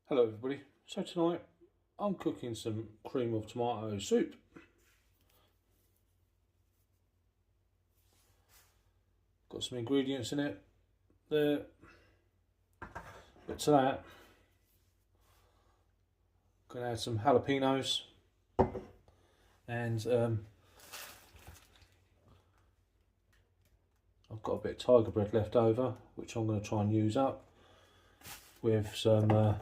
Hello everybody, so tonight I'm cooking some cream of tomato soup. Got some ingredients in it there, but to that I'm going to add some jalapenos and I've got a bit of tiger bread left over which I'm going to try and use up with some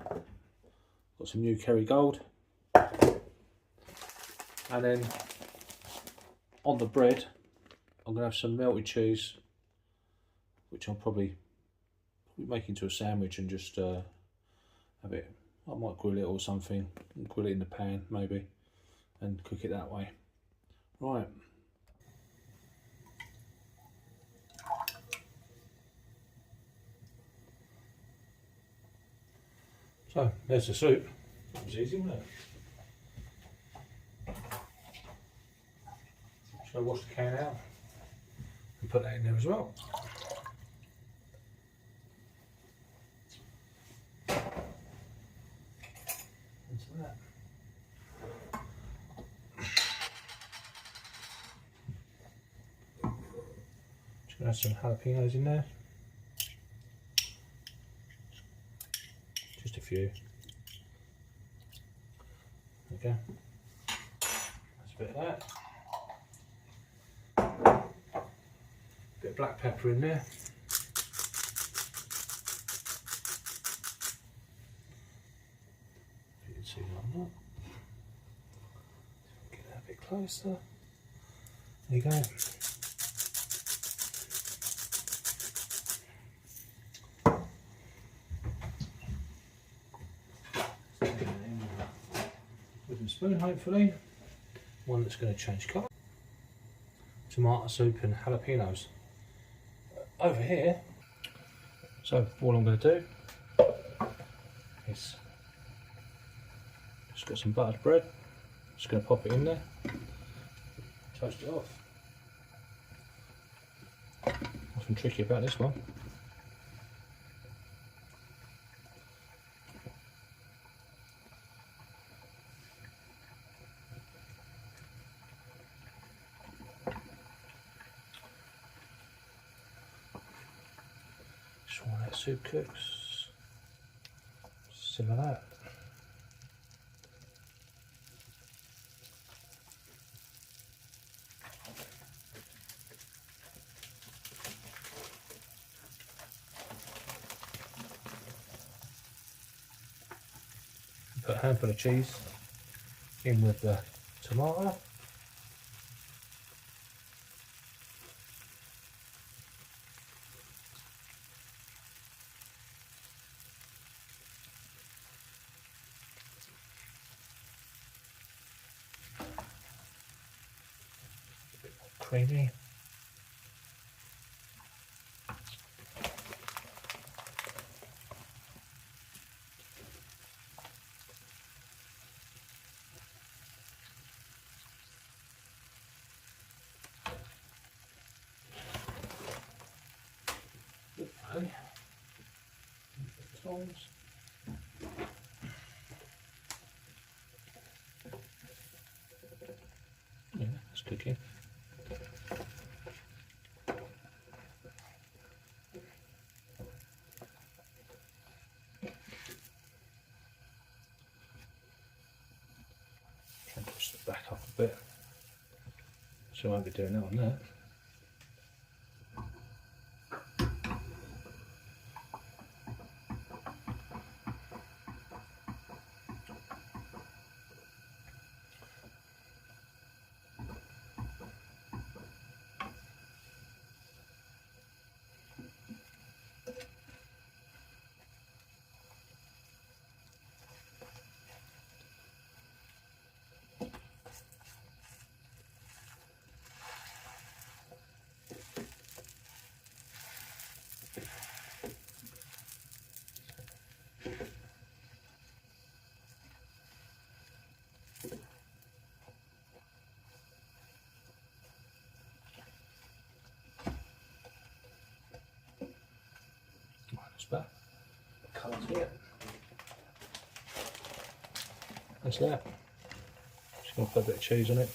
got some new Kerrygold, and then on the bread I'm going to have some melted cheese which I'll probably make into a sandwich and just have it. I might grill it or something, grill it in the pan maybe and cook it that way. Right. So there's the soup. That was easy, wasn't it? Shall I wash the can out and put that in there as well? Into that. Just gonna add some jalapenos in there. Just a few. Okay. That's a bit of that. Bit of black pepper in there. You can see that on that. Get that a bit closer. There you go. Wooden spoon, hopefully. One that's going to change colour. Tomato soup and jalapenos. Over here, so all I'm going to do is just got some buttered bread, just going to pop it in there, toast it off. Nothing tricky about this one. Just while that soup cooks, simmer that. Put a handful of cheese in with the tomato. A bit more creamy. Okay. Tongs. Yeah, that's cooking. Try and push it back up a bit, so I won't be doing that on that. Right, that's better. Colours here. That's that. Just going to put a bit of cheese on it.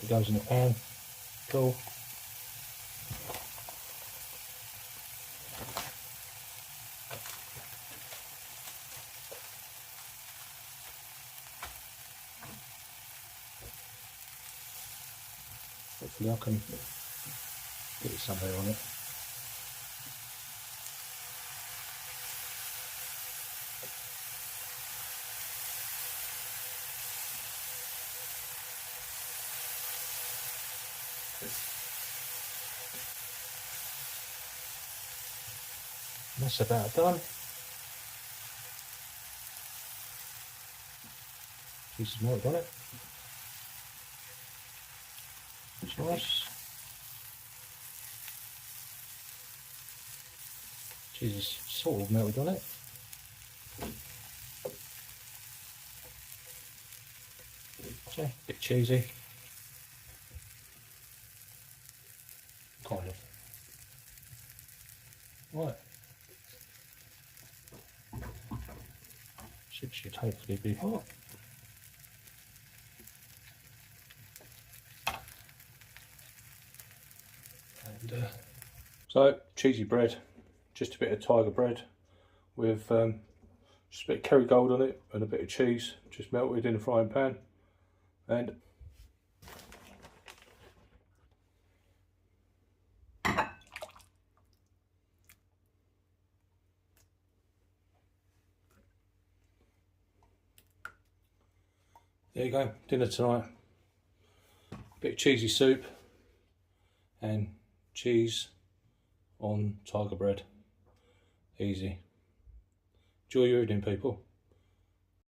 It goes in the pan. Cool. Hopefully I can get it somewhere on it. That's about done. Cheese is melted on it. It's nice. Cheese is sort of melted on it. So, a bit cheesy. Kind of. Right. Should hopefully be hot. And so cheesy bread, just a bit of tiger bread with just a bit of kerrygold on it and a bit of cheese, just melted in a frying pan. And there you go, dinner tonight. Bit of cheesy soup and cheese on tiger bread. Easy. Enjoy your evening, people.